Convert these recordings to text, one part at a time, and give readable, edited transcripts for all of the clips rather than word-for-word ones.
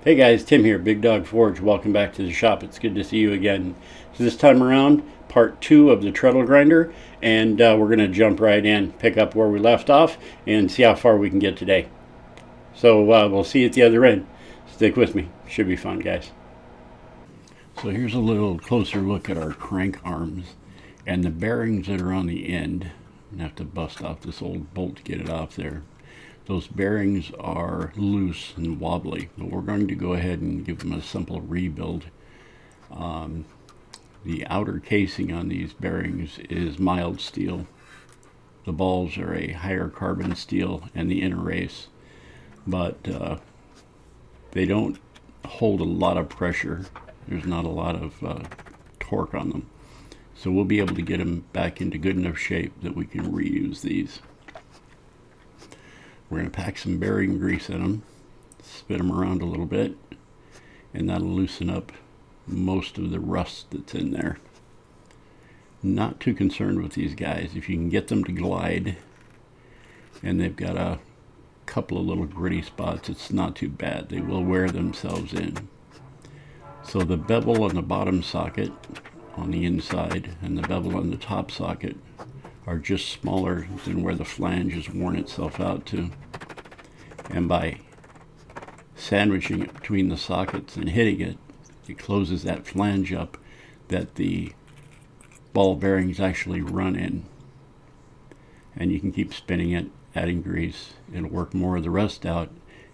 Hey guys, Tim here, Big Dog Forge. Welcome back to the shop. It's good to see you again. So this time around, part 2 of the treadle grinder, and we're going to jump right in, pick up where we left off, and see how far we can get today. So we'll see you at the other end. Stick with me. Should be fun, guys. So here's a little closer look at our crank arms and the bearings that are on the end. I'm going to have to bust off this old bolt to get it off there. Those bearings are loose and wobbly, but we're going to go ahead and give them a simple rebuild. The outer casing on these bearings is mild steel. The balls are a higher carbon steel and the inner race, but they don't hold a lot of pressure. There's not a lot of torque on them. So we'll be able to get them back into good enough shape that we can reuse these. We're going to pack some bearing grease in them, spin them around a little bit, and that'll loosen up most of the rust that's in there. Not too concerned with these guys. If you can get them to glide, and they've got a couple of little gritty spots, it's not too bad. They will wear themselves in. So the bevel on the bottom socket on the inside and the bevel on the top socket are just smaller than where the flange has worn itself out to. And by sandwiching it between the sockets and hitting it, it closes that flange up that the ball bearings actually run in. And you can keep spinning it, adding grease. It'll work more of the rust out,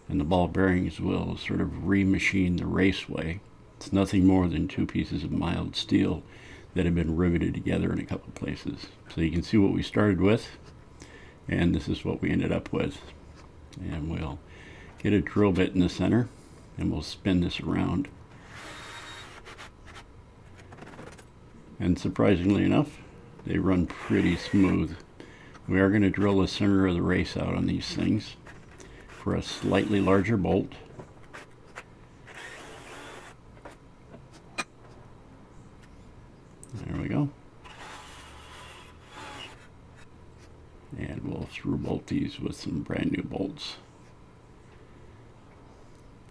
and the ball bearings will sort of remachine the raceway. It's nothing more than two pieces of mild steel that have been riveted together in a couple of places. So you can see what we started with, and this is what we ended up with. And we'll get a drill bit in the center, and we'll spin this around. And surprisingly enough, they run pretty smooth. We are going to drill the center of the race out on these things for a slightly larger bolt. There we go. And we'll through bolt these with some brand new bolts.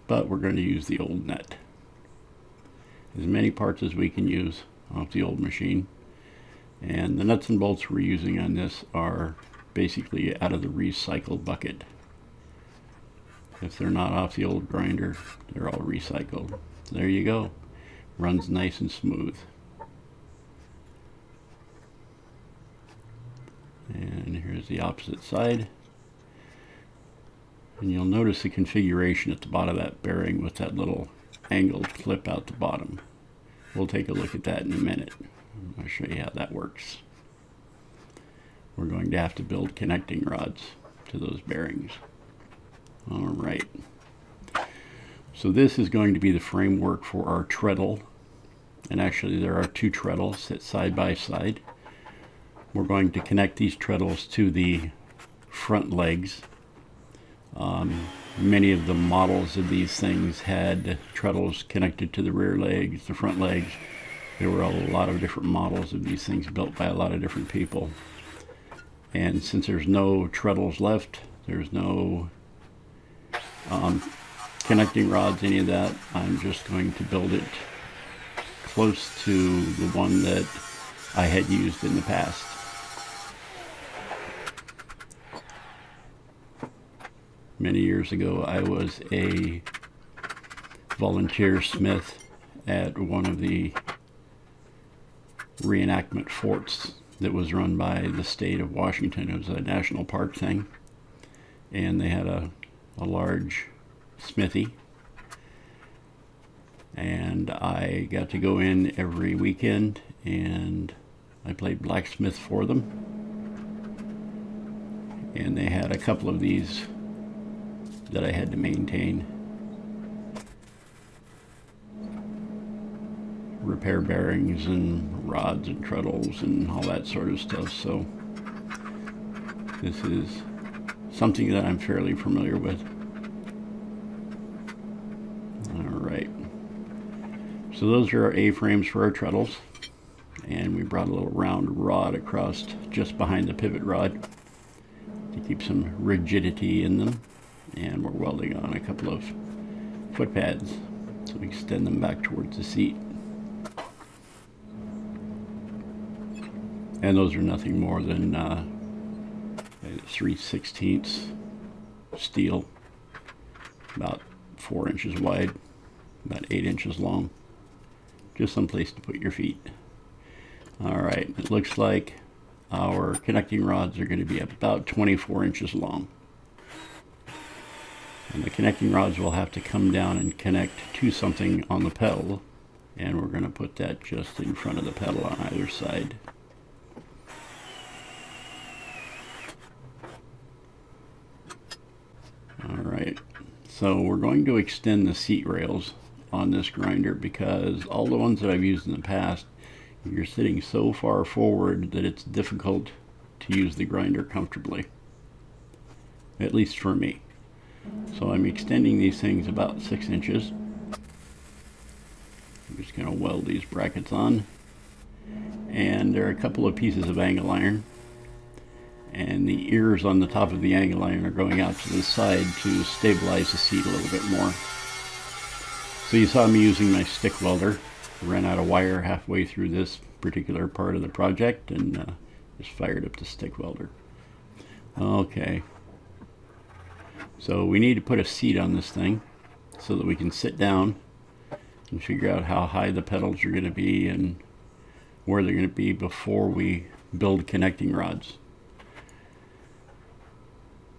But we're going to use the old nut. As many parts as we can use off the old machine. And the nuts and bolts we're using on this are basically out of the recycled bucket. If they're not off the old grinder, they're all recycled. There you go. Runs nice and smooth. And here's the opposite side. And you'll notice the configuration at the bottom of that bearing with that little angled clip out the bottom. We'll take a look at that in a minute. I'll show you how that works. We're going to have to build connecting rods to those bearings. All right. So this is going to be the framework for our treadle. And actually there are two treadles that side by side. We're going to connect these treadles to the front legs. Many of the models of these things had treadles connected to the rear legs, the front legs. There were a lot of different models of these things built by a lot of different people. And since there's no treadles left, there's no connecting rods, any of that, I'm just going to build it close to the one that I had used in the past. Many years ago, I was a volunteer smith at one of the reenactment forts that was run by the state of Washington. It was a national park thing, and they had a large smithy, and I got to go in every weekend, and I played blacksmith for them. And they had a couple of these that I had to maintain. Repair bearings and rods and treadles and all that sort of stuff. So this is something that I'm fairly familiar with. All right. So those are our A-frames for our treadles. And we brought a little round rod across just behind the pivot rod to keep some rigidity in them. And we're welding on a couple of foot pads. So we extend them back towards the seat. And those are nothing more than 3/16 steel, about 4 inches wide, about 8 inches long. Just some place to put your feet. Alright, it looks like our connecting rods are going to be about 24 inches long. And the connecting rods will have to come down and connect to something on the pedal, and we're going to put that just in front of the pedal on either side. Alright, so we're going to extend the seat rails on this grinder because all the ones that I've used in the past, you're sitting so far forward that it's difficult to use the grinder comfortably, at least for me. So I'm extending these things about 6 inches. I'm just going to weld these brackets on, and there are a couple of pieces of angle iron, and the ears on the top of the angle iron are going out to the side to stabilize the seat a little bit more. So you saw me using my stick welder. Ran out of wire halfway through this particular part of the project, and just fired up the stick welder. Okay, so we need to put a seat on this thing so that we can sit down and figure out how high the pedals are going to be and where they're going to be before we build connecting rods.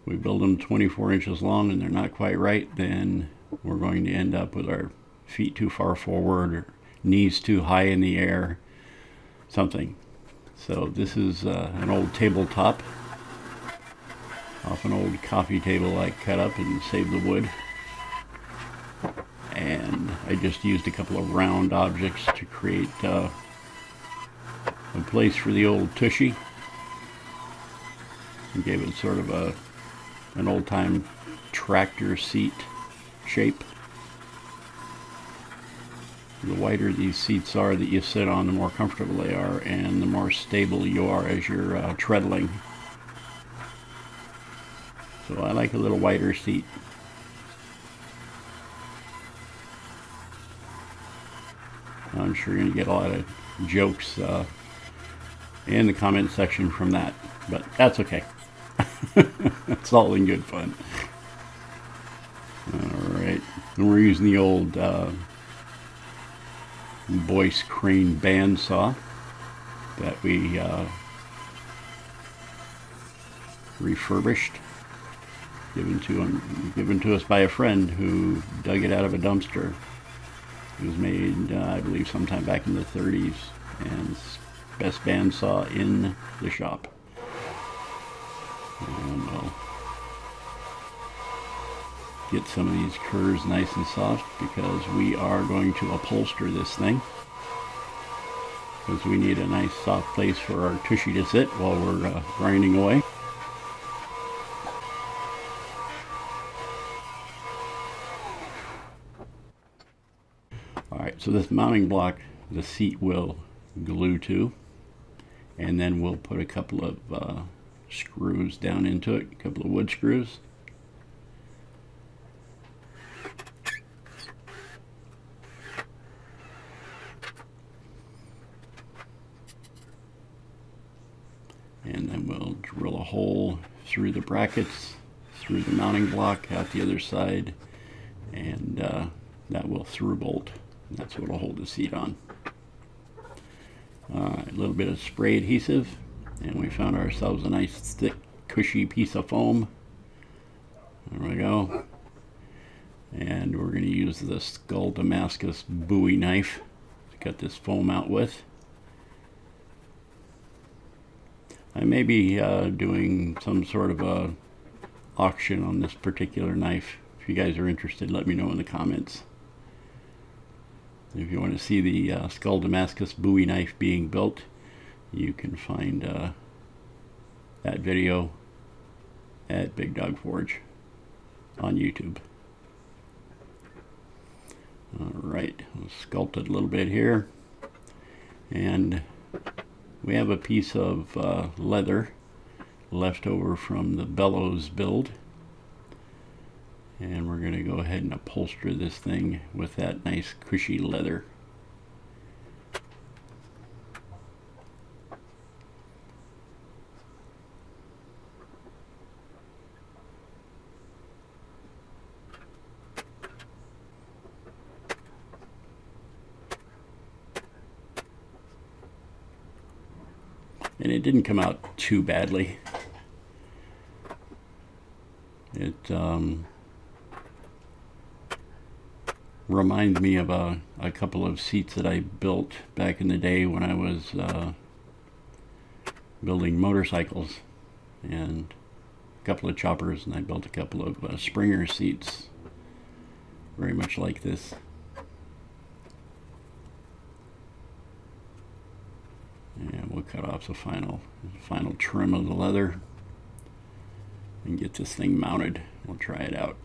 We build them 24 inches long and they're not quite right, then we're going to end up with our feet too far forward or knees too high in the air, something. So this is an old tabletop off an old coffee table I cut up and saved the wood. And I just used a couple of round objects to create a place for the old tushy. And gave it sort of an old-time tractor seat shape. The wider these seats are that you sit on, the more comfortable they are and the more stable you are as you're treadling. So I like a little wider seat. I'm sure you're going to get a lot of jokes in the comment section from that, but that's okay. It's all in good fun. Alright, and we're using the old Boyce Crane bandsaw that we refurbished, given to us by a friend who dug it out of a dumpster. It was made, I believe, sometime back in the 30s, and it's the best bandsaw in the shop. And we'll get some of these curves nice and soft because we are going to upholster this thing, because we need a nice soft place for our tushy to sit while we're grinding away. Alright, so this mounting block the seat will glue to, and then we'll put a couple of screws down into it, a couple of wood screws. And then we'll drill a hole through the brackets, through the mounting block, out the other side, and that will through bolt. That's what will hold the seat on. A little bit of spray adhesive, and we found ourselves a nice thick cushy piece of foam. There we go. And we're going to use the Skull Damascus Bowie knife to cut this foam out with. I may be doing some sort of a auction on this particular knife. If you guys are interested, let me know in the comments. If you want to see the Skull Damascus Bowie knife being built, you can find that video at Big Dog Forge on YouTube. Alright, we'll sculpt it a little bit here. And we have a piece of leather left over from the bellows build. And we're going to go ahead and upholster this thing with that nice cushy leather. And it didn't come out too badly. It reminds me of a couple of seats that I built back in the day when I was building motorcycles, and a couple of choppers, and I built a couple of Springer seats very much like this. And we'll cut off the final trim of the leather and get this thing mounted. We'll try it out.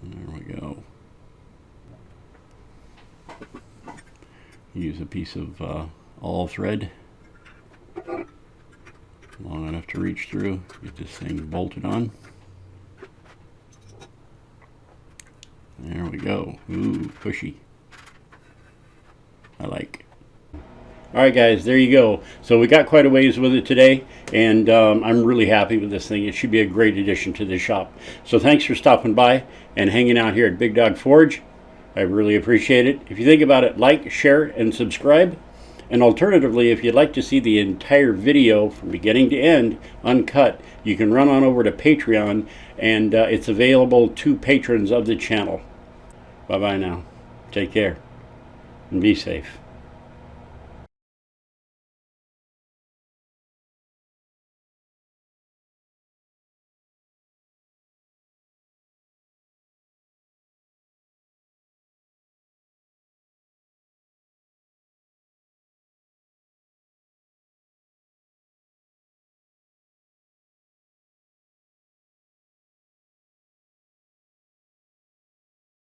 There we go. Use a piece of all thread long enough to reach through. Get this thing bolted on. There we go. Ooh, cushy. I like. Alright guys, there you go. So we got quite a ways with it today, and I'm really happy with this thing. It should be a great addition to the shop. So thanks for stopping by and hanging out here at Big Dog Forge. I really appreciate it. If you think about it, like, share, and subscribe. And alternatively, if you'd like to see the entire video from beginning to end, uncut, you can run on over to Patreon, and it's available to patrons of the channel. Bye-bye now. Take care, and be safe.